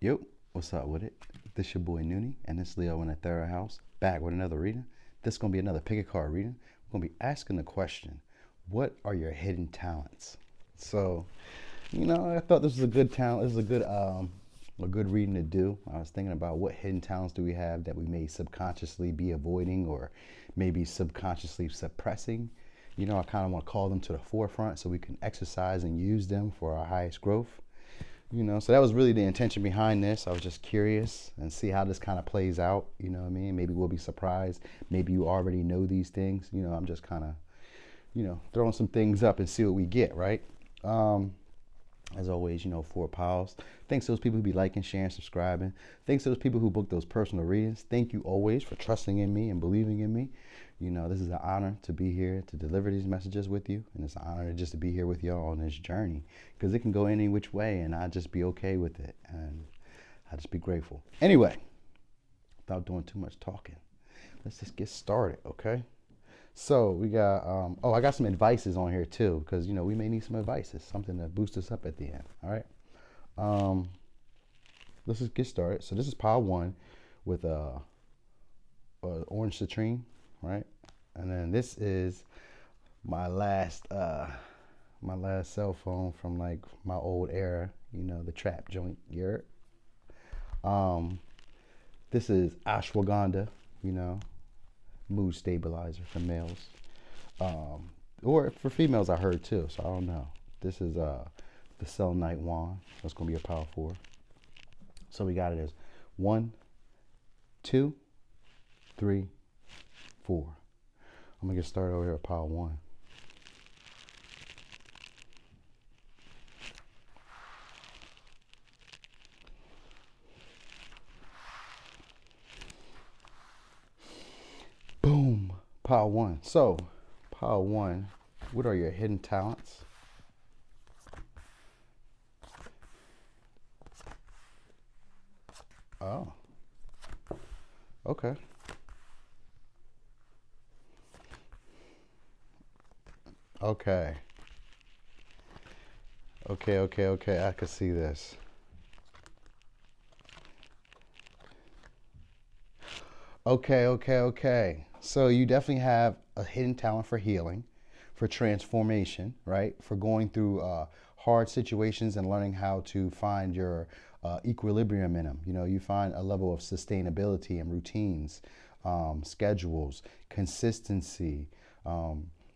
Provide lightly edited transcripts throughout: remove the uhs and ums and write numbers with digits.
Yo, what's up with it? This your boy Noonie, and this Leo in the third house, back with another reading. This is gonna be another pick a card reading. We're gonna be asking the question, what are your hidden talents? So, I thought this was a good talent. This is a good reading to do. I was thinking about what hidden talents do we have that we may subconsciously be avoiding or maybe subconsciously suppressing. I kind of want to call them to the forefront so we can exercise and use them for our highest growth. So that was really the intention behind this. I was just curious and see how this kind of plays out. You know what I mean? Maybe we'll be surprised. Maybe you already know these things. I'm just kind of, throwing some things up and see what we get, right? As always, for pals. Thanks to those people who be liking, sharing, subscribing. Thanks to those people who book those personal readings. Thank you always for trusting in me and believing in me. This is an honor to be here to deliver these messages with you. And it's an honor just to be here with y'all on this journey. Because it can go any which way and I'll just be okay with it. And I'll just be grateful. Anyway, without doing too much talking, let's just get started, okay? So we got, I got some advices on here too, because, we may need some advices, something to boost us up at the end, all right? Let's just get started. So this is pile one with orange citrine, right? And then this is my last cell phone from like my old era, the trap joint gear. This is ashwagandha, mood stabilizer for males, or for females I heard too, so I don't know. This is the selenite wand. That's gonna be a pile four. So we got it as 1, 2, 3, 4. I'm gonna get started over here at pile one. Boom, pile one. So, pile one, what are your hidden talents? Oh, okay. Okay. Okay. I can see this. Okay. So you definitely have a hidden talent for healing, for transformation, right? For going through hard situations and learning how to find your equilibrium in them. You find a level of sustainability and routines, schedules, consistency.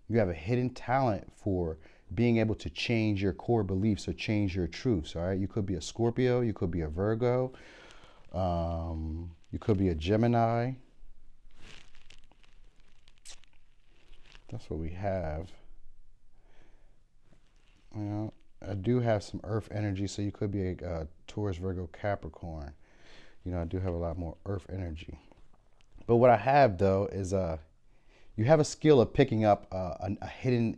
You have a hidden talent for being able to change your core beliefs or change your truths, all right? You could be a Scorpio, you could be a Virgo, you could be a Gemini. That's what we have. I do have some earth energy, so you could be a Taurus, Virgo, Capricorn. I do have a lot more earth energy. But what I have, though, is you have a skill of picking up a hidden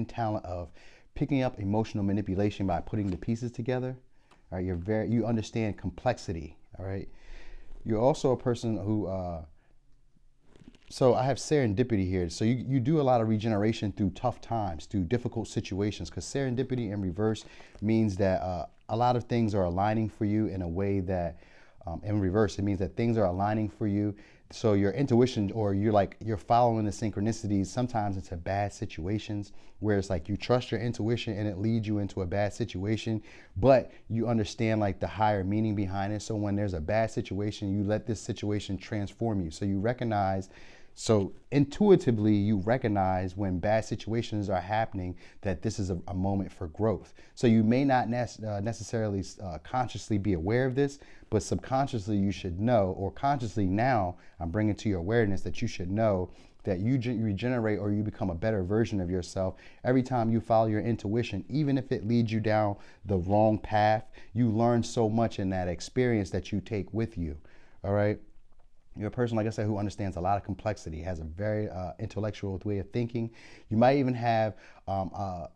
talent of picking up emotional manipulation by putting the pieces together. All right, you understand complexity. All right, you're also a person who. So I have serendipity here. So you do a lot of regeneration through tough times, through difficult situations, because serendipity in reverse means that a lot of things are aligning for you in a way that, in reverse, it means that things are aligning for you. So your intuition, or you're following the synchronicities sometimes into bad situations where it's like you trust your intuition and it leads you into a bad situation, but you understand like the higher meaning behind it. So when there's a bad situation, you let this situation transform you. So you recognize, so intuitively you recognize when bad situations are happening that this is a moment for growth. So you may not necessarily consciously be aware of this, but subconsciously you should know, or consciously now I'm bringing to your awareness that you should know that you regenerate or you become a better version of yourself every time you follow your intuition. Even if it leads you down the wrong path, you learn so much in that experience that you take with you. All right. You're a person, like I said, who understands a lot of complexity, has a very intellectual way of thinking. You might even have a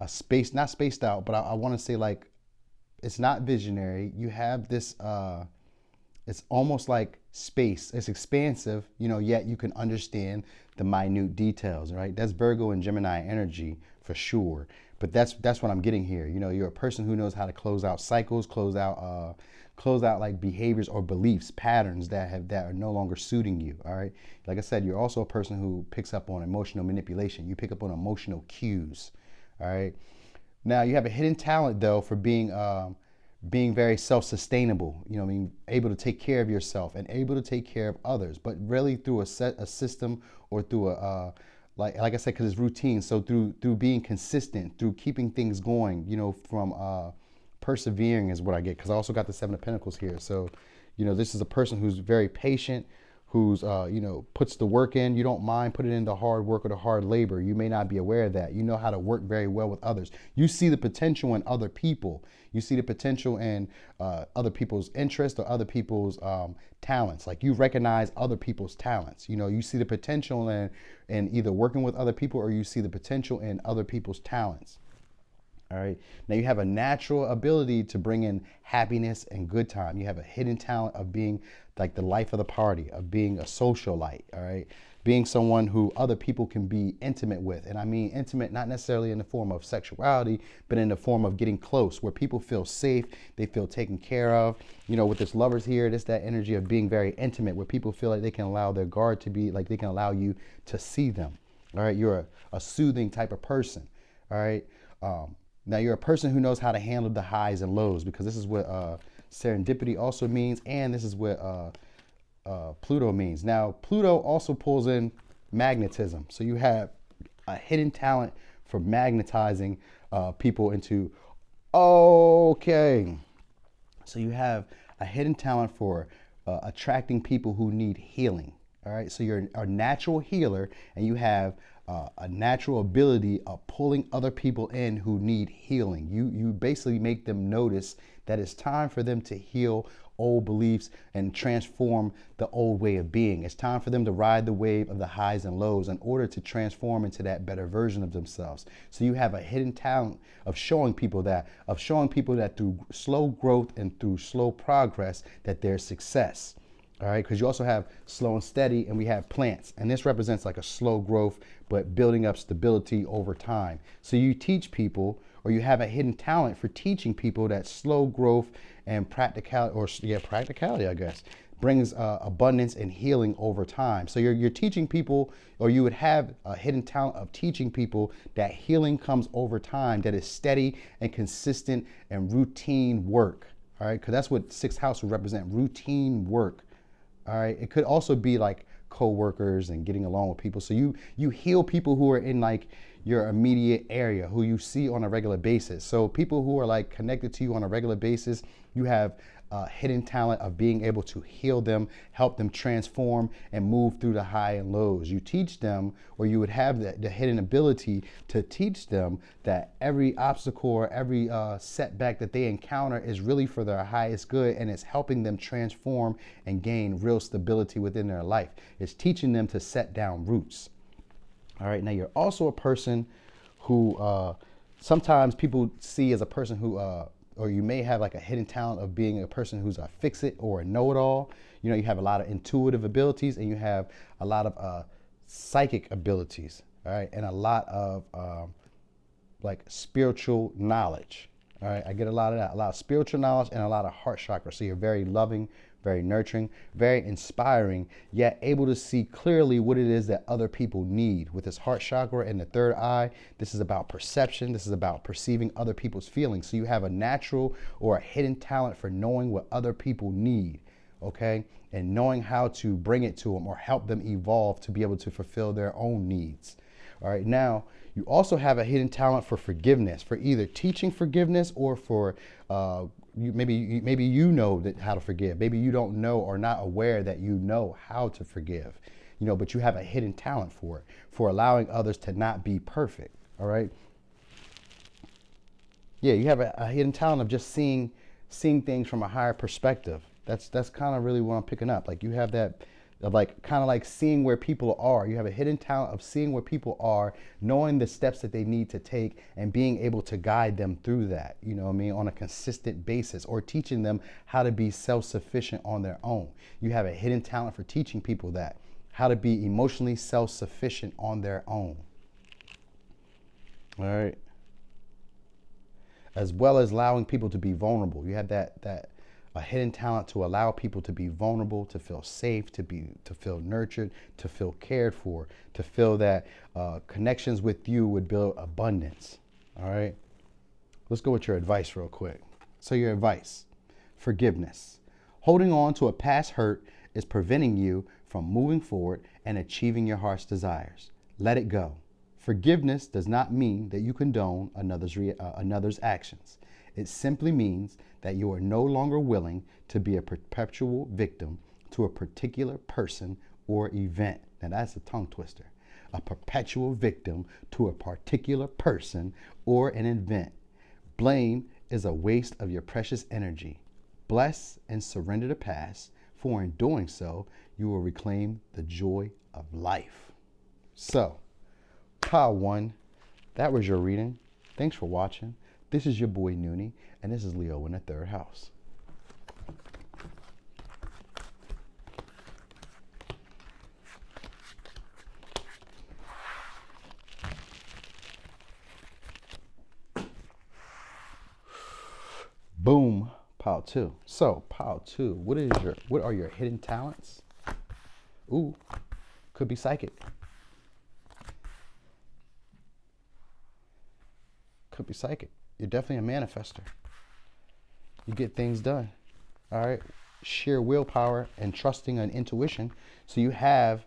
space, not spaced out, but I want to say like it's not visionary. You have this, it's almost like space. It's expansive, yet you can understand the minute details, right? That's Virgo and Gemini energy for sure. But that's what I'm getting here. You know, you're a person who knows how to close out cycles, close out like behaviors or beliefs, patterns that are no longer suiting you. All right. Like I said, you're also a person who picks up on emotional manipulation. You pick up on emotional cues. All right. Now you have a hidden talent though for being very self-sustainable. You know, what I mean, able to take care of yourself and able to take care of others, but really through a system or through a like I said, because it's routine. So through being consistent, through keeping things going, you know, from persevering is what I get, because I also got the Seven of Pentacles here. So, you know, this is a person who's very patient, who's you know, puts the work in. You don't mind putting in the hard work or the hard labor. You may not be aware of that. You know how to work very well with others. You see the potential in other people. You see the potential in other people's interests or other people's talents. Like, you recognize other people's talents. You know, you see the potential in either working with other people, or you see the potential in other people's talents. All right. Now you have a natural ability to bring in happiness and good time. You have a hidden talent of being like the life of the party, of being a socialite. All right. Being someone who other people can be intimate with. And I mean intimate, not necessarily in the form of sexuality, but in the form of getting close, where people feel safe, they feel taken care of. You know, with this lovers here, it's that energy of being very intimate, where people feel like they can allow their guard to be, like they can allow you to see them. All right. You're a soothing type of person. All right. Now you're a person who knows how to handle the highs and lows, because this is what serendipity also means, and this is what Pluto means. Now Pluto also pulls in magnetism, so you have a hidden talent for magnetizing people into. Okay, so you have a hidden talent for attracting people who need healing. All right, so you're a natural healer, and you have a natural ability of pulling other people in who need healing. You basically make them notice that it's time for them to heal old beliefs and transform the old way of being. It's time for them to ride the wave of the highs and lows in order to transform into that better version of themselves. So you have a hidden talent of showing people that through slow growth and through slow progress, that there's success. All right, because you also have slow and steady, and we have plants, and this represents like a slow growth, but building up stability over time. So you teach people, or you have a hidden talent for teaching people that slow growth and practicality, I guess, brings abundance and healing over time. So you're teaching people, or you would have a hidden talent of teaching people that healing comes over time, that is steady and consistent and routine work. All right, because that's what sixth house would represent, routine work. All right. It could also be like co-workers and getting along with people. So you heal people who are in like your immediate area, who you see on a regular basis. So people who are like connected to you on a regular basis, you have a hidden talent of being able to heal them, help them transform and move through the high and lows. You teach them, or you would have the hidden ability to teach them that every obstacle or every setback that they encounter is really for their highest good, and it's helping them transform and gain real stability within their life. It's teaching them to set down roots. All right, now you're also a person who sometimes people see as a person who or you may have like a hidden talent of being a person who's a fix-it or a know-it-all. You know, you have a lot of intuitive abilities, and you have a lot of psychic abilities, all right, and a lot of like spiritual knowledge. All right, I get a lot of that, a lot of spiritual knowledge and a lot of heart chakra. So you're very loving, very nurturing, very inspiring, yet able to see clearly what it is that other people need. With this heart chakra and the third eye, this is about perception. This is about perceiving other people's feelings. So you have a natural or a hidden talent for knowing what other people need, okay? And knowing how to bring it to them or help them evolve to be able to fulfill their own needs. All right, now you also have a hidden talent for forgiveness, for either teaching forgiveness or for maybe you know how to forgive. Maybe you don't know or not aware that you know how to forgive, you know, but you have a hidden talent for it, for allowing others to not be perfect. All right. Yeah, you have a hidden talent of just seeing things from a higher perspective. That's kind of really what I'm picking up. Like you have that of like kind of like seeing where people are. You have a hidden talent of seeing where people are, knowing the steps that they need to take and being able to guide them through that, you know what I mean, on a consistent basis, or teaching them how to be self-sufficient on their own. You have a hidden talent for teaching people that, how to be emotionally self-sufficient on their own. All right. as well as allowing people to be vulnerable. You have that a hidden talent to allow people to be vulnerable, to feel safe, to feel nurtured, to feel cared for, to feel that connections with you would build abundance. All right. Let's go with your advice real quick. So your advice: forgiveness. Holding on to a past hurt is preventing you from moving forward and achieving your heart's desires. Let it go. Forgiveness does not mean that you condone another's actions. It simply means that you are no longer willing to be a perpetual victim to a particular person or event. Now that's a tongue twister. A perpetual victim to a particular person or an event. Blame is a waste of your precious energy. Bless and surrender the past, for in doing so, you will reclaim the joy of life. So, Pile 1, that was your reading. Thanks for watching. This is your boy Noonie, and this is Leo in the 3rd house. Boom, Pile 2. So, Pile 2, what are your hidden talents? Ooh, could be psychic. Could be psychic. You're definitely a manifester. You get things done. All right. Sheer willpower and trusting and intuition. So you have,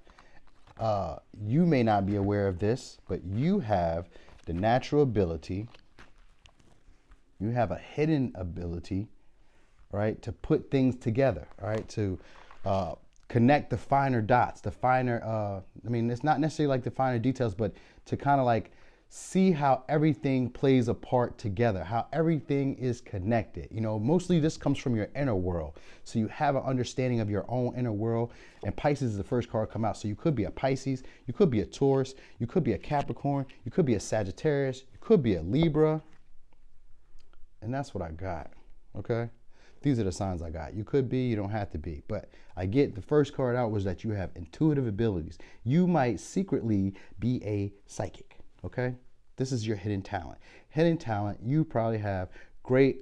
you may not be aware of this, but you have the natural ability. You have a hidden ability, right, to put things together, right, to connect the finer dots, the finer, I mean, it's not necessarily like the finer details, but to kind of like see how everything plays a part together, how everything is connected. You know, mostly this comes from your inner world. So you have an understanding of your own inner world, and Pisces is the first card to come out. So you could be a Pisces, you could be a Taurus, you could be a Capricorn, you could be a Sagittarius, you could be a Libra. And that's what I got, okay? These are the signs I got. You could be, you don't have to be. But I get the first card out was that you have intuitive abilities. You might secretly be a psychic, okay? This is your hidden talent. Hidden talent, you probably have great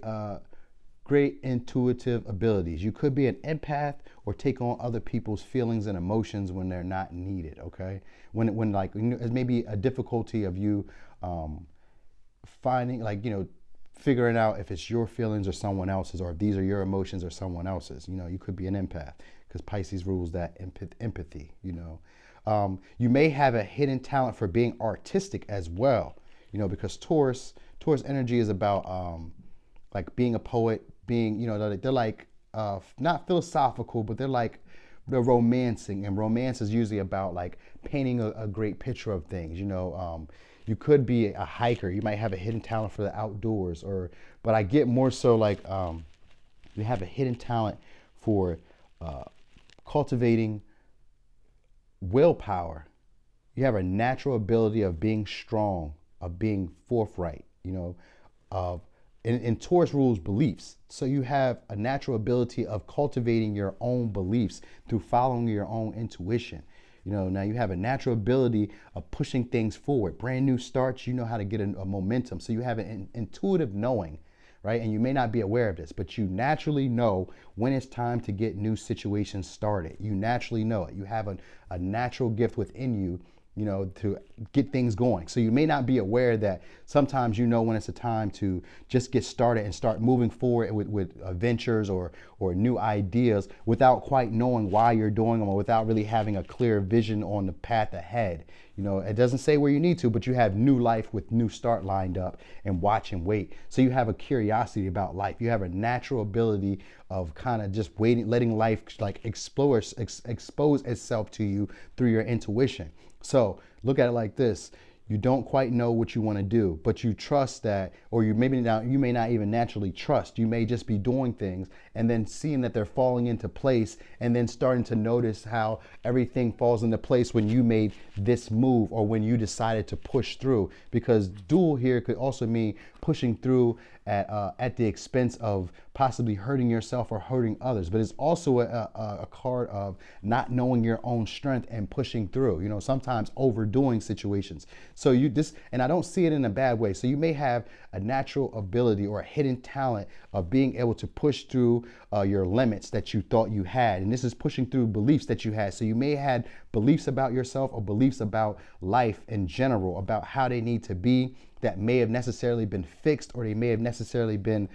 intuitive abilities. You could be an empath or take on other people's feelings and emotions when they're not needed, okay? When like, you know, it may be a difficulty of you finding, like, you know, figuring out if it's your feelings or someone else's, or if these are your emotions or someone else's. You know, you could be an empath because Pisces rules that empathy, you know. You may have a hidden talent for being artistic as well, you know, because Taurus energy is about like being a poet, being, you know, they're like not philosophical, but they're romancing, and romance is usually about like painting a great picture of things, you know. You could be a hiker. You might have a hidden talent for the outdoors, but I get more so like you have a hidden talent for cultivating willpower. You have a natural ability of being strong, of being forthright, you know, in Taurus rules beliefs. So you have a natural ability of cultivating your own beliefs through following your own intuition. You know, now you have a natural ability of pushing things forward, brand new starts. You know how to get a momentum. So you have an intuitive knowing, right? And you may not be aware of this, but you naturally know when it's time to get new situations started. You naturally know it. You have a natural gift within you, you know, to get things going. So you may not be aware that sometimes you know when it's a time to just get started and start moving forward with ventures or new ideas without quite knowing why you're doing them, or without really having a clear vision on the path ahead. You know, it doesn't say where you need to, but you have new life with new start lined up, and watch and wait. So you have a curiosity about life. You have a natural ability of kind of just waiting, letting life like expose itself to you through your intuition. So look at it like this. You don't quite know what you want to do, but you trust that, or you may not even naturally trust. You may just be doing things and then seeing that they're falling into place, and then starting to notice how everything falls into place when you made this move, or when you decided to push through. Because dual here could also mean pushing through at the expense of possibly hurting yourself or hurting others. But it's also a card of not knowing your own strength and pushing through, you know, sometimes overdoing situations. So and I don't see it in a bad way. So you may have a natural ability or a hidden talent of being able to push through your limits that you thought you had. And this is pushing through beliefs that you had. So you may have had beliefs about yourself or beliefs about life in general, about how they need to be, that may have necessarily been fixed, or they may have necessarily been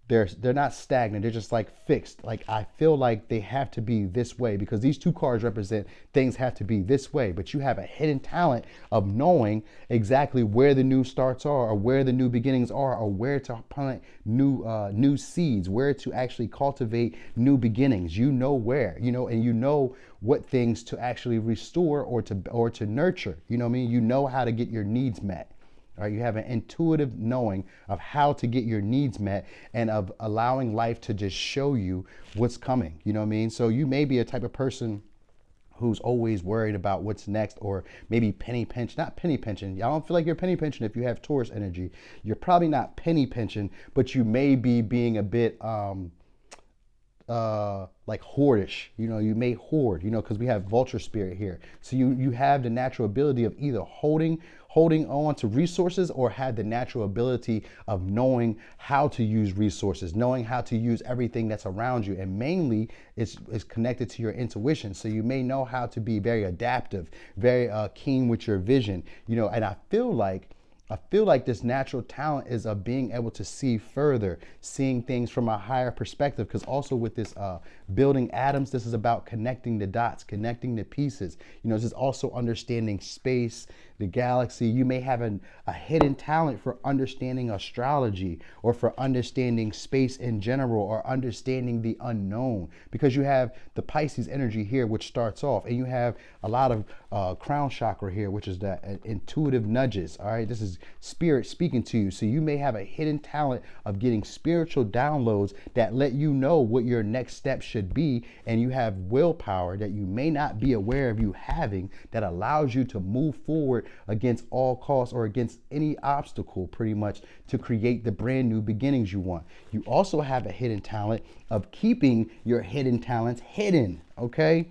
they're not stagnant, they're just like fixed. Like, I feel like they have to be this way because these two cards represent things have to be this way. But you have a hidden talent of knowing exactly where the new starts are, or where the new beginnings are, or where to plant new seeds, where to actually cultivate new beginnings. You know where, you know, and you know what things to actually restore or to nurture. You know what I mean? You know how to get your needs met. All right, you have an intuitive knowing of how to get your needs met and of allowing life to just show you what's coming. You know what I mean? So you may be a type of person who's always worried about what's next, or maybe penny pinch, not penny pinching. I don't feel like you're penny pinching if you have Taurus energy. You're probably not penny pinching, but you may be being a bit like hoardish. You know, you may hoard, you know, because we have vulture spirit here. So you have the natural ability of either holding on to resources, or have the natural ability of knowing how to use resources, knowing how to use everything that's around you. And mainly it's connected to your intuition. So you may know how to be very adaptive, very keen with your vision, you know. And I feel like this natural talent is of being able to see further, seeing things from a higher perspective. Because also with this building atoms, this is about connecting the dots, connecting the pieces. You know, this is also understanding space, the galaxy. You may have a hidden talent for understanding astrology, or for understanding space in general, or understanding the unknown, because you have the Pisces energy here, which starts off, and you have a lot of crown chakra here, which is that intuitive nudges. All right, this is spirit speaking to you. So you may have a hidden talent of getting spiritual downloads that let you know what your next step should be, and you have willpower that you may not be aware of you having, that allows you to move forward against all costs, or against any obstacle, pretty much, to create the brand new beginnings you want. You also have a hidden talent of keeping your hidden talents hidden. Okay,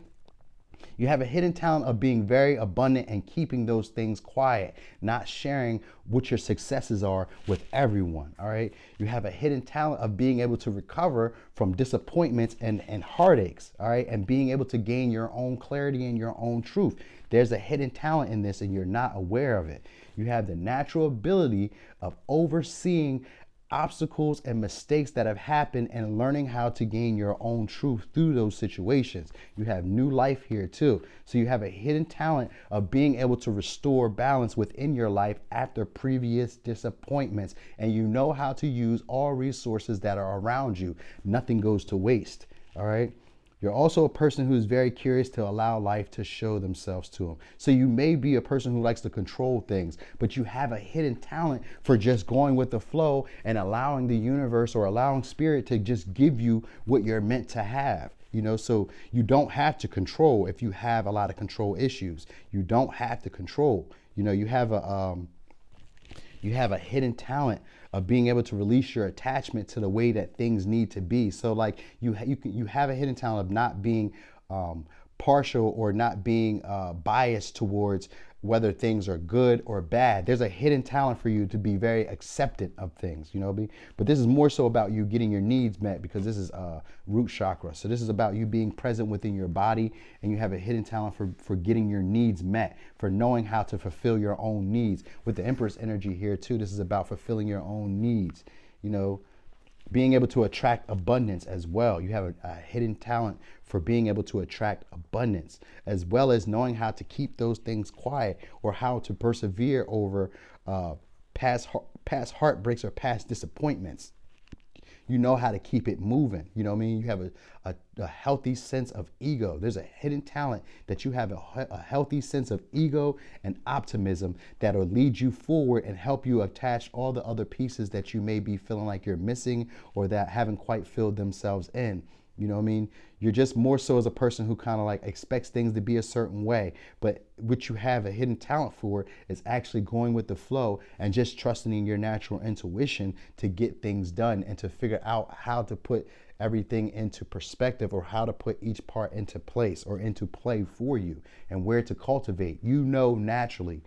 you have a hidden talent of being very abundant and keeping those things quiet, not sharing what your successes are with everyone. All right, you have a hidden talent of being able to recover from disappointments and heartaches. All right, and being able to gain your own clarity and your own truth. There's a hidden talent in this, and you're not aware of it. You have the natural ability of overseeing obstacles and mistakes that have happened, and learning how to gain your own truth through those situations. You have new life here too. So you have a hidden talent of being able to restore balance within your life after previous disappointments. And you know how to use all resources that are around you. Nothing goes to waste. All right. You're also a person who's very curious to allow life to show themselves to them. So you may be a person who likes to control things, but you have a hidden talent for just going with the flow and allowing the universe, or allowing spirit, to just give you what you're meant to have. You know, so you don't have to control if you have a lot of control issues. You don't have to control. You know, you have a hidden talent of being able to release your attachment to the way that things need to be. So like you have a hidden talent of not being partial, or not being biased towards whether things are good or bad. There's a hidden talent for you to be very acceptant of things, you know. But this is more so about you getting your needs met, because this is root chakra. So this is about you being present within your body, and you have a hidden talent for getting your needs met, for knowing how to fulfill your own needs. With the Empress energy here too, this is about fulfilling your own needs, you know. Being able to attract abundance as well. You have a hidden talent for being able to attract abundance, as well as knowing how to keep those things quiet, or how to persevere over past heartbreaks or past disappointments. You know how to keep it moving. You know what I mean? You have a healthy sense of ego. There's a hidden talent that you have a healthy sense of ego and optimism that'll lead you forward and help you attach all the other pieces that you may be feeling like you're missing, or that haven't quite filled themselves in. You know what I mean? You're just more so as a person who kind of like expects things to be a certain way. But what you have a hidden talent for is actually going with the flow and just trusting in your natural intuition to get things done and to figure out how to put everything into perspective, or how to put each part into place or into play for you, and where to cultivate. You know naturally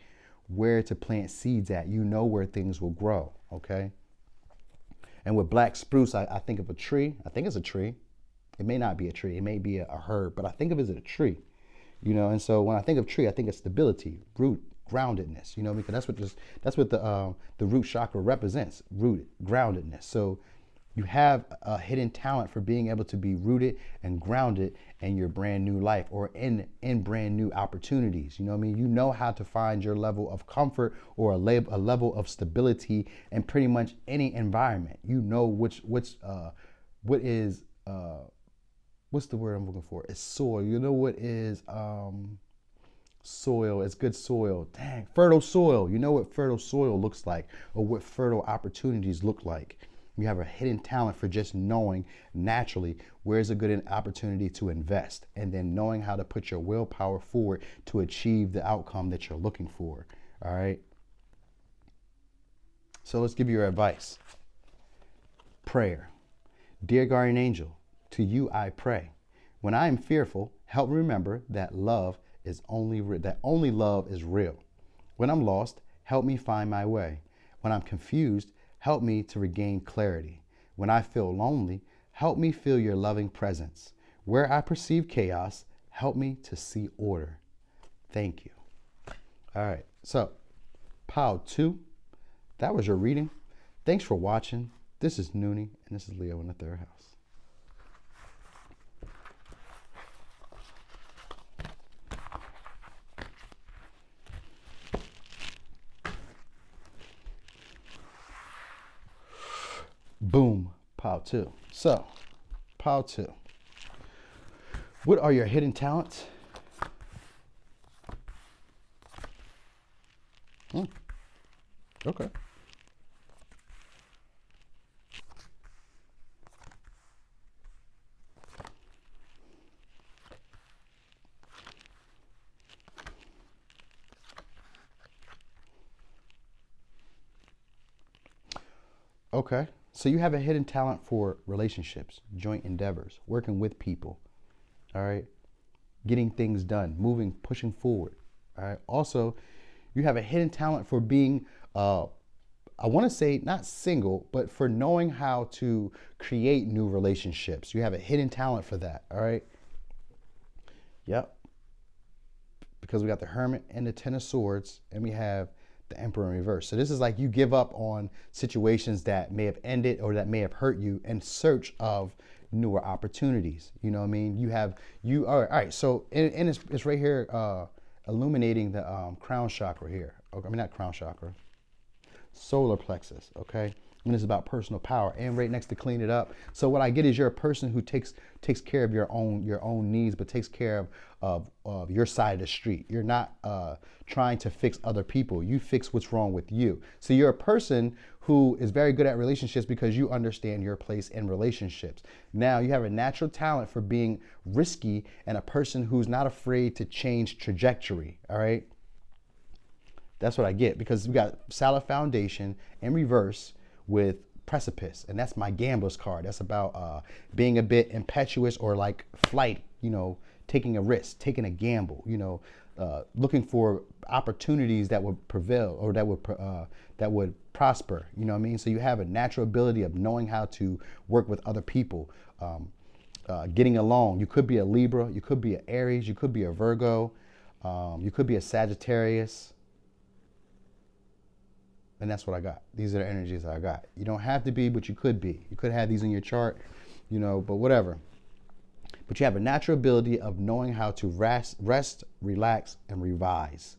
where to plant seeds at. You know where things will grow, okay? And with black spruce, I think of a tree. I think it's a tree. It may not be a tree. It may be a herb, but I think of it as a tree, you know. And so when I think of tree, I think of stability, root, groundedness, you know, because that's what the root chakra represents, rooted, groundedness. So you have a hidden talent for being able to be rooted and grounded in your brand new life, or in brand new opportunities. You know what I mean? You know how to find your level of comfort, or a level of stability in pretty much any environment. You know what is what's the word I'm looking for? It's soil. You know what is soil? It's good soil. Dang, fertile soil. You know what fertile soil looks like, or what fertile opportunities look like. You have a hidden talent for just knowing naturally where's a good opportunity to invest, and then knowing how to put your willpower forward to achieve the outcome that you're looking for. All right. So let's give you your advice. Prayer. Dear guardian angel, to you I pray. When I am fearful, help me remember that only love is real. When I'm lost, help me find my way. When I'm confused, help me to regain clarity. When I feel lonely, help me feel your loving presence. Where I perceive chaos, help me to see order. Thank you. All right, so Pile 2, that was your reading. Thanks for watching. This is Noonie, and this is Leo in the third house. Boom, Pile 2. So, Pile 2. What are your hidden talents? Okay. Okay. So you have a hidden talent for relationships, joint endeavors, working with people, all right? Getting things done, moving, pushing forward, all right? Also, you have a hidden talent for being, I want to say not single, but for knowing how to create new relationships. You have a hidden talent for that, all right? Yep. Because we got the Hermit and the Ten of Swords, and we have the Emperor in reverse. So this is like you give up on situations that may have ended or that may have hurt you in search of newer opportunities. You know what I mean? All right. So and it's right here, illuminating the crown chakra here. Okay, I mean, not crown chakra, solar plexus. Okay. And it's about personal power, and right next to clean it up. So what I get is you're a person who takes care of your own needs, but takes care of your side of the street. You're not trying to fix other people. You fix what's wrong with you. So you're a person who is very good at relationships because you understand your place in relationships. Now you have a natural talent for being risky, and a person who's not afraid to change trajectory. All right. That's what I get, because we got Solid Foundation in reverse with Precipice, and that's my gambler's card. That's about being a bit impetuous, or like flight, you know, taking a risk, taking a gamble, you know, looking for opportunities that would prevail, or that would prosper, you know what I mean? So you have a natural ability of knowing how to work with other people, getting along. You could be a Libra, you could be an Aries, you could be a Virgo, you could be a Sagittarius. And that's what I got. These are the energies I got. You don't have to be, but you could be. You could have these in your chart, you know, but whatever. But you have a natural ability of knowing how to rest, relax, and revise.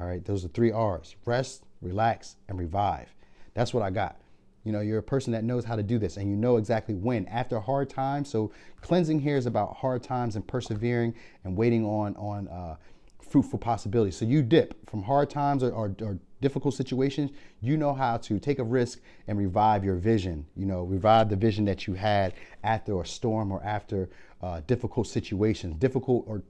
All right, those are 3 R's: rest, relax, and revive. That's what I got. You know, you're a person that knows how to do this, and you know exactly when. After hard times, so cleansing here is about hard times and persevering and waiting on fruitful possibilities. So you dip from hard times or difficult situations, you know how to take a risk and revive your vision, revive the vision that you had after a storm or after difficult situations, difficult or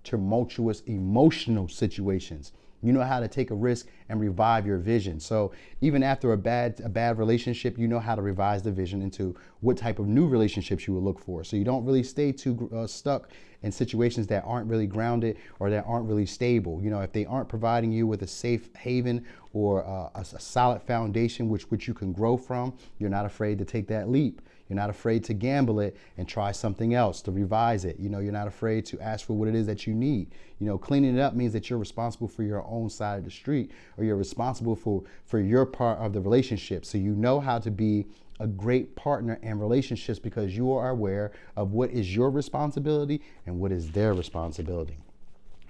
tumultuous emotional situations. You know how to take a risk and revive your vision. So even after a bad relationship, you know how to revise the vision into what type of new relationships you will look for. So you don't really stay too stuck in situations that aren't really grounded or that aren't really stable. If they aren't providing you with a safe haven or a solid foundation which you can grow from, you're not afraid to take that leap. You're not afraid to gamble it and try something else, to revise it. You're not afraid to ask for what it is that you need. Cleaning it up means that you're responsible for your own side of the street, or you're responsible for your part of the relationship. So you know how to be a great partner in relationships because you are aware of what is your responsibility and what is their responsibility,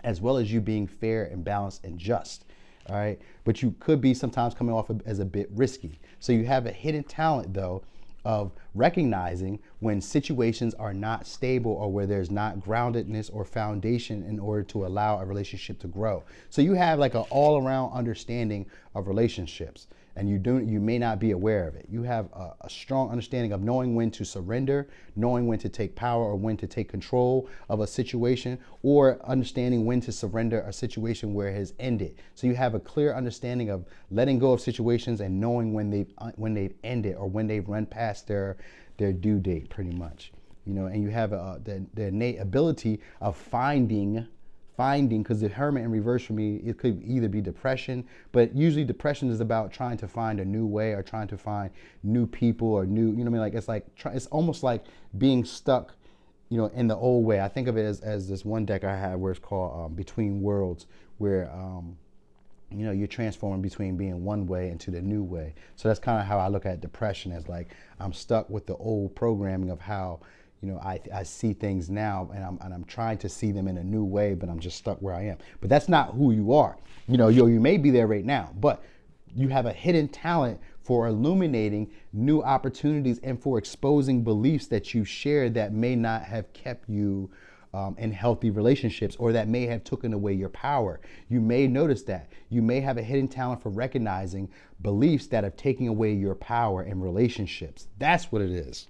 as well as you being fair and balanced and just. All right. But you could be sometimes coming off as a bit risky. So you have a hidden talent, though, of recognizing when situations are not stable or where there's not groundedness or foundation in order to allow a relationship to grow. So you have like an all-around understanding of relationships, and you may not be aware of it. You have a strong understanding of knowing when to surrender, knowing when to take power or when to take control of a situation, or understanding when to surrender a situation where it has ended. So you have a clear understanding of letting go of situations and knowing when they've ended or when they've run past their due date, pretty much. And you have the innate ability of finding, because the Hermit in reverse for me, it could either be depression, but usually depression is about trying to find a new way or trying to find new people or new, it's almost like being stuck, in the old way. I think of it as this one deck I had where it's called Between Worlds, where, you're transforming between being one way into the new way. So that's kind of how I look at depression, as like I'm stuck with the old programming of how, I see things now, and I'm trying to see them in a new way, but I'm just stuck where I am. But that's not who you are. You may be there right now, but you have a hidden talent for illuminating new opportunities and for exposing beliefs that you share that may not have kept you in healthy relationships, or that may have taken away your power. You may notice that. You may have a hidden talent for recognizing beliefs that have taken away your power in relationships. That's what it is.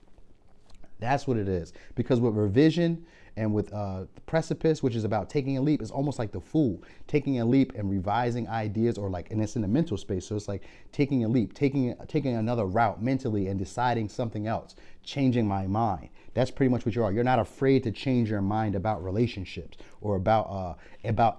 That's what it is. Because with revision and with the precipice, which is about taking a leap, is almost like the Fool, taking a leap and revising ideas, or like, and it's in the mental space. So it's like taking a leap, taking another route mentally and deciding something else, changing my mind. That's pretty much what you are. You're not afraid to change your mind about relationships or about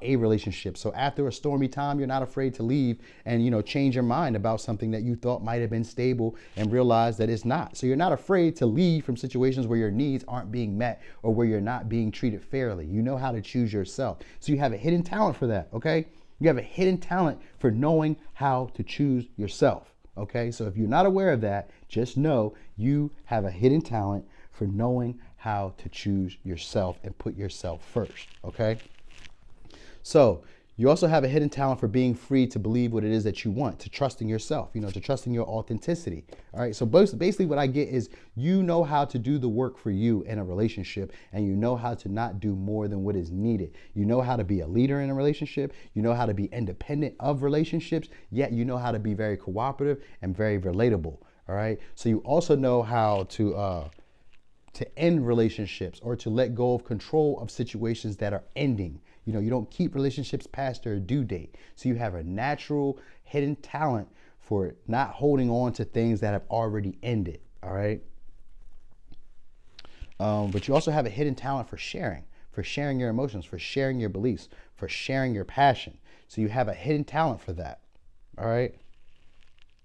a relationship. So after a stormy time, you're not afraid to leave and, change your mind about something that you thought might have been stable and realize that it's not. So you're not afraid to leave from situations where your needs aren't being met or where you're not being treated fairly. You know how to choose yourself. So you have a hidden talent for that, okay? You have a hidden talent for knowing how to choose yourself, okay? So if you're not aware of that, just know you have a hidden talent for knowing how to choose yourself and put yourself first, okay? So you also have a hidden talent for being free to believe what it is that you want, to trusting yourself, to trusting your authenticity, all right? So basically what I get is you know how to do the work for you in a relationship, and you know how to not do more than what is needed. You know how to be a leader in a relationship. You know how to be independent of relationships, yet you know how to be very cooperative and very relatable, all right? So you also know how to end relationships or to let go of control of situations that are ending. You don't keep relationships past their due date. So you have a natural hidden talent for not holding on to things that have already ended. All right. But you also have a hidden talent for sharing your emotions, for sharing your beliefs, for sharing your passion. So you have a hidden talent for that. All right.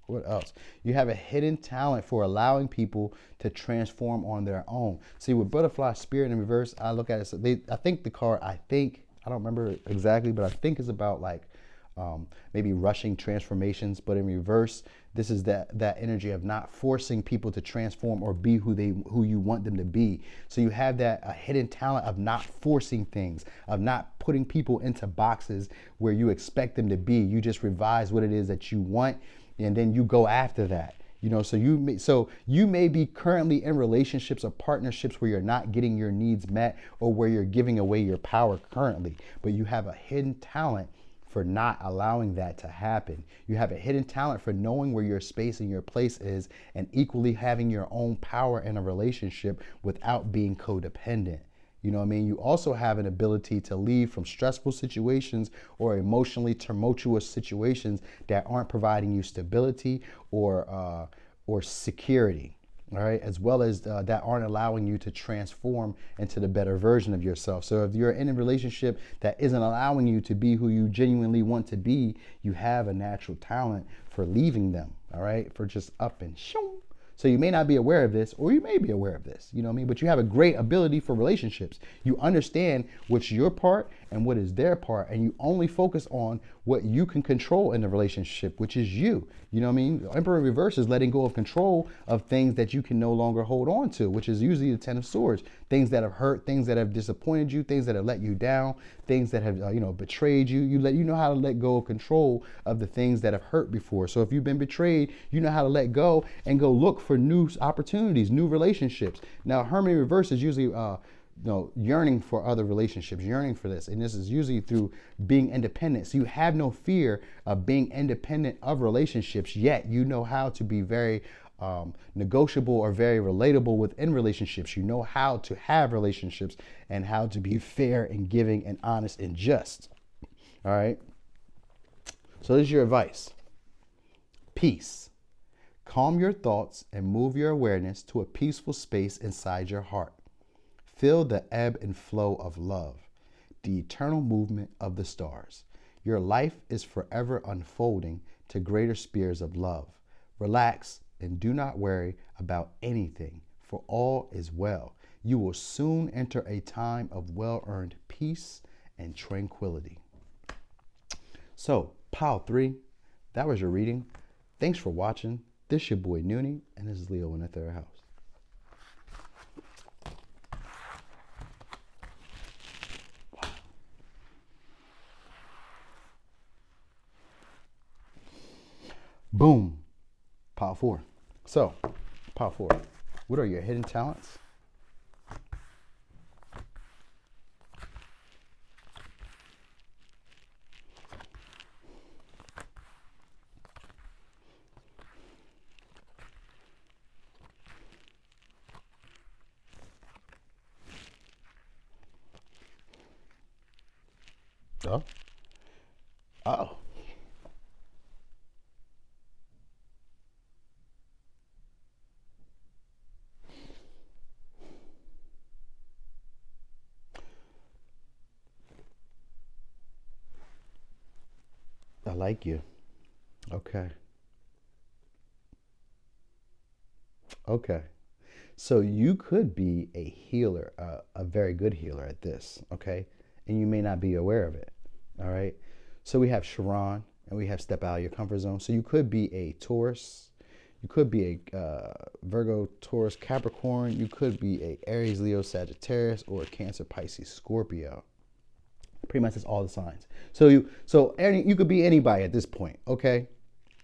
What else? You have a hidden talent for allowing people to transform on their own. See, with Butterfly Spirit in reverse, I look at it. I think the card, I don't remember exactly, but I think it's about like maybe rushing transformations. But in reverse, this is that energy of not forcing people to transform or be who you want them to be. So you have a hidden talent of not forcing things, of not putting people into boxes where you expect them to be. You just revise what it is that you want, and then you go after that. So you may be currently in relationships or partnerships where you're not getting your needs met or where you're giving away your power currently, but you have a hidden talent for not allowing that to happen. You have a hidden talent for knowing where your space and your place is, and equally having your own power in a relationship without being codependent. You know what I mean? You also have an ability to leave from stressful situations or emotionally tumultuous situations that aren't providing you stability or security. All right, as well as that aren't allowing you to transform into the better version of yourself. So if you're in a relationship that isn't allowing you to be who you genuinely want to be, you have a natural talent for leaving them. All right, for just up and shoo. So you may not be aware of this, or you may be aware of this, you know what I mean? But you have a great ability for relationships. You understand what's your part and what is their part, and you only focus on what you can control in the relationship, which is you. You know what I mean? Emperor reverse is letting go of control of things that you can no longer hold on to, which is usually the Ten of Swords. Things that have hurt, things that have disappointed you, things that have let you down, things that have betrayed you. You know how to let go of control of the things that have hurt before. So if you've been betrayed, you know how to let go and go look for new opportunities, new relationships. Now, Hermit reverse is usually yearning for other relationships, yearning for this. And this is usually through being independent. So you have no fear of being independent of relationships, yet you know how to be very negotiable or very relatable within relationships. You know how to have relationships and how to be fair and giving and honest and just. All right. So this is your advice. Peace. Calm your thoughts and move your awareness to a peaceful space inside your heart. Feel the ebb and flow of love, the eternal movement of the stars. Your life is forever unfolding to greater spheres of love. Relax and do not worry about anything, for all is well. You will soon enter a time of well-earned peace and tranquility. So, Pile 3, that was your reading. Thanks for watching. This is your boy Noonie, and this is Leo in the third house. Boom. Pile 4. So, Pile 4. What are your hidden talents? Oh. Oh. I like you. Okay. Okay. So you could be a healer, a very good healer at this, okay? And you may not be aware of it, all right? So we have Chiron and we have step out of your comfort zone. So you could be a Taurus. You could be a Virgo, Taurus, Capricorn. You could be a Aries, Leo, Sagittarius, or a Cancer, Pisces, Scorpio. Pretty much that's all the signs. So you could be anybody at this point, okay?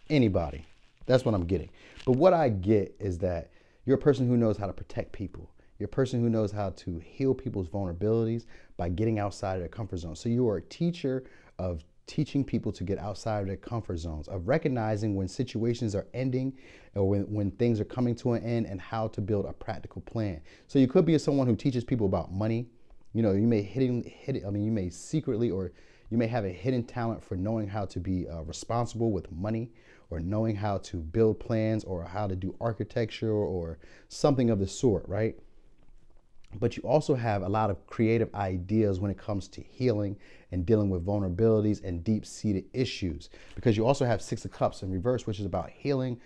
Anybody. That's what I'm getting. But what I get is that you're a person who knows how to protect people. You're a person who knows how to heal people's vulnerabilities by getting outside of their comfort zone. So you are a teacher of teaching people to get outside of their comfort zones, of recognizing when situations are ending or when things are coming to an end, and how to build a practical plan. So you could be someone who teaches people about money. You know, you may you may secretly, or you may have a hidden talent for knowing how to be responsible with money, or knowing how to build plans, or how to do architecture, or something of the sort, right? But you also have a lot of creative ideas when it comes to healing and dealing with vulnerabilities and deep-seated issues, because you also have Six of Cups in reverse, which is about healing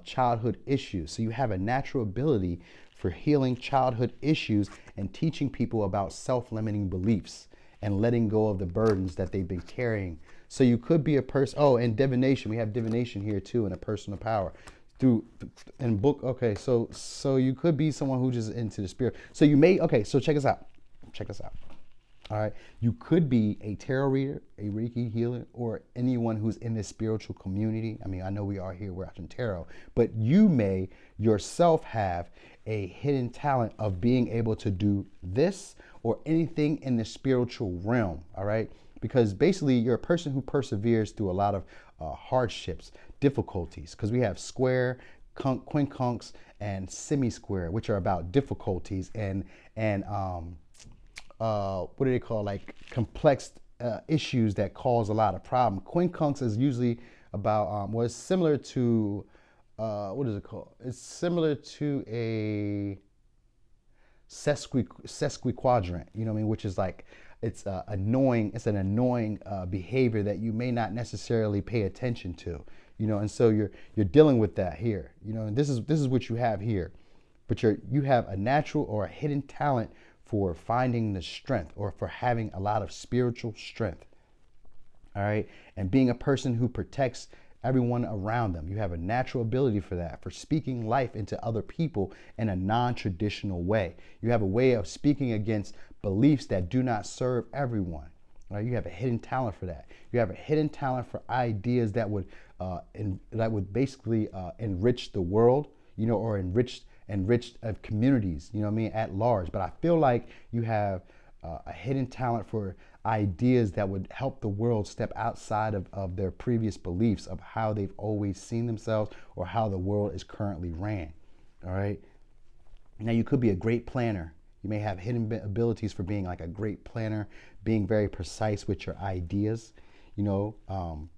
childhood issues. So you have a natural ability for healing childhood issues and teaching people about self-limiting beliefs and letting go of the burdens that they've been carrying. So you could be a person, oh, and divination. We have divination here too, and a personal power. Okay, so you could be someone who's just into the spirit. So you may, okay, so check this out. All right, you could be a tarot reader, a Reiki healer, or anyone who's in this spiritual community. I mean, I know we are here, we're watching tarot, but you may yourself have a hidden talent of being able to do this or anything in the spiritual realm, all right? because basically you're a person who perseveres through a lot of hardships, difficulties, because we have square, quincunx, and semi-square, which are about difficulties and what do they call, like complex issues that cause a lot of problem. Quincunx is usually about well, it's similar to what is it called? It's similar to a sesquiquadrant, you know what I mean, which is like it's annoying. It's an annoying behavior that you may not necessarily pay attention to, you know, and so you're dealing with that here, you know, and this is what you have here, but you have a natural or a hidden talent for finding the strength or for having a lot of spiritual strength. All right, and being a person who protects everyone around them. You have a natural ability for that, for speaking life into other people in a non-traditional way. You have a way of speaking against beliefs that do not serve everyone. Right? You have a hidden talent for that. You have a hidden talent for ideas that would basically enrich the world, you know, or enrich communities, you know what I mean, at large. But I feel like you have a hidden talent for ideas that would help the world step outside of their previous beliefs of how they've always seen themselves or how the world is currently ran. All right. Now, you could be a great planner. You may have hidden abilities for being like a great planner, being very precise with your ideas. You know,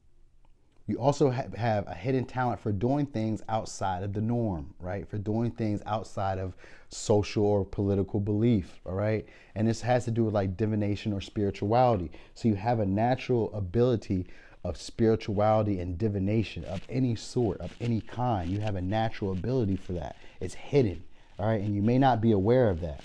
you also have a hidden talent for doing things outside of the norm, right? For doing things outside of social or political belief, all right? And this has to do with like divination or spirituality. So you have a natural ability of spirituality and divination of any sort, of any kind. You have a natural ability for that. It's hidden, all right? And you may not be aware of that.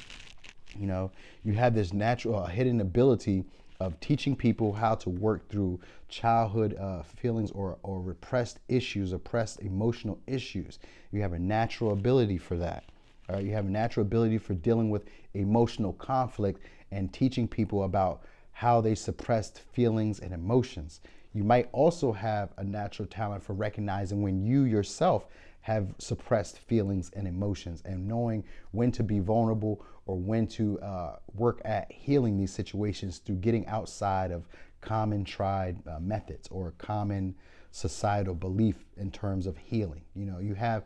You know, you have this natural hidden ability of teaching people how to work through childhood feelings or repressed issues, oppressed emotional issues. You have a natural ability for that. All right? You have a natural ability for dealing with emotional conflict and teaching people about how they suppressed feelings and emotions. You might also have a natural talent for recognizing when you yourself have suppressed feelings and emotions and knowing when to be vulnerable or when to work at healing these situations through getting outside of common tried methods or common societal belief in terms of healing. You know, you have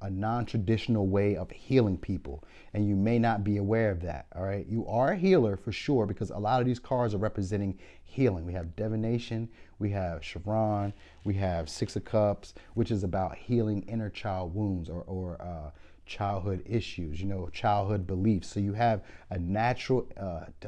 a non-traditional way of healing people, and you may not be aware of that. All right, you are a healer for sure, because a lot of these cards are representing healing. We have divination, we have Chiron, we have Six of Cups, which is about healing inner child wounds or childhood issues, you know, childhood beliefs. So you have a natural,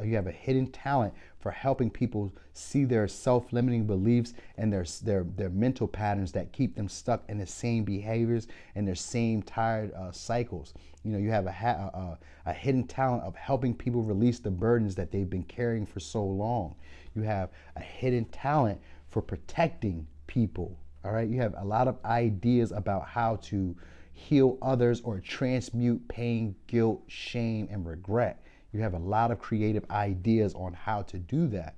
you have a hidden talent for helping people see their self-limiting beliefs and their mental patterns that keep them stuck in the same behaviors and their same tired cycles. You know, you have a hidden talent of helping people release the burdens that they've been carrying for so long. You have a hidden talent for protecting people. All right, you have a lot of ideas about how to heal others or transmute pain, guilt, shame, and regret. You have a lot of creative ideas on how to do that.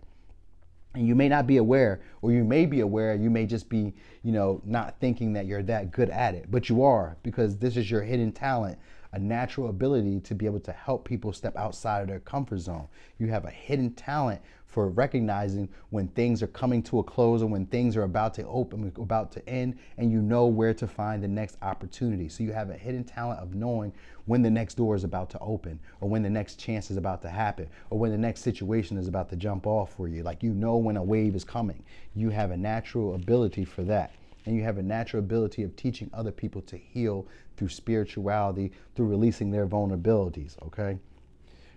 And you may not be aware, or you may be aware, you may just be, you know, not thinking that you're that good at it, but you are, because this is your hidden talent, a natural ability to be able to help people step outside of their comfort zone. You have a hidden talent for recognizing when things are coming to a close or when things are about to open, about to end, and you know where to find the next opportunity. So you have a hidden talent of knowing when the next door is about to open, or when the next chance is about to happen, or when the next situation is about to jump off for you. Like, you know when a wave is coming. You have a natural ability for that. And you have a natural ability of teaching other people to heal through spirituality, through releasing their vulnerabilities, okay?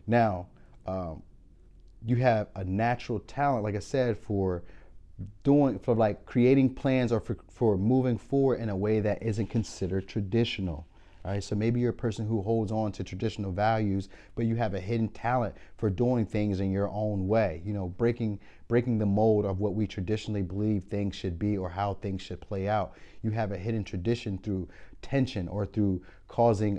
Now, you have a natural talent, like I said, for like creating plans or for moving forward in a way that isn't considered traditional. All right, so maybe you're a person who holds on to traditional values, but you have a hidden talent for doing things in your own way, you know, breaking the mold of what we traditionally believe things should be or how things should play out. You have a hidden tradition through tension or through causing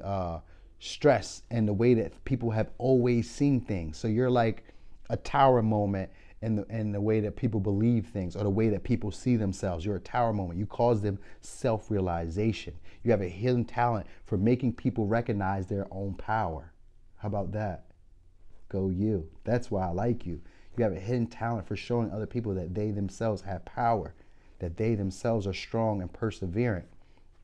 stress and the way that people have always seen things. So you're like a tower moment in the way that people believe things or the way that people see themselves. You're a tower moment. You cause them self-realization. You have a hidden talent for making people recognize their own power. How about that? Go you. That's why I like you. You have a hidden talent for showing other people that they themselves have power, that they themselves are strong and perseverant.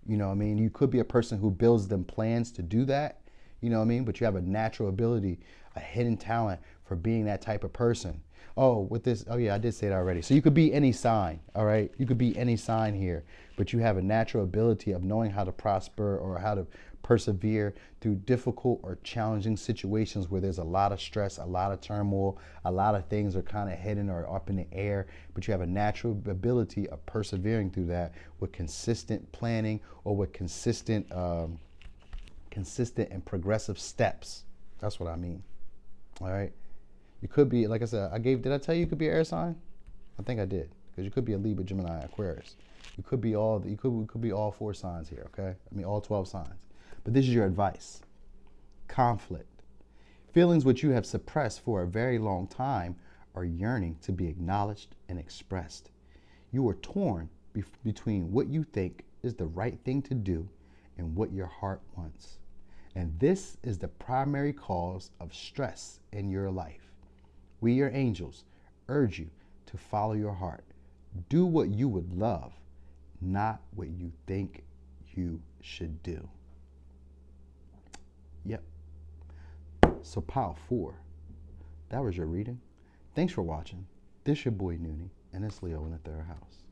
You know what I mean? You could be a person who builds them plans to do that, you know what I mean? But you have a natural ability, a hidden talent for being that type of person. Oh, with this, oh yeah, I did say that already. So you could be any sign, all right? You could be any sign here, but you have a natural ability of knowing how to prosper or how to persevere through difficult or challenging situations where there's a lot of stress, a lot of turmoil, a lot of things are kind of hidden or up in the air, but you have a natural ability of persevering through that with consistent planning or with consistent and progressive steps. That's what I mean. All right. You could be, like I said, did I tell you could be an air sign? I think I did. Because you could be a Libra, Gemini, Aquarius. You could be could be all 4 signs here, okay? I mean all 12 signs. But this is your advice. Conflict. Feelings which you have suppressed for a very long time are yearning to be acknowledged and expressed. You are torn between what you think is the right thing to do and what your heart wants. And this is the primary cause of stress in your life. We, your angels, urge you to follow your heart. Do what you would love, not what you think you should do. Yep. So pile 4. That was your reading. Thanks for watching. This your boy Noonie, and it's Leo in the 3rd house.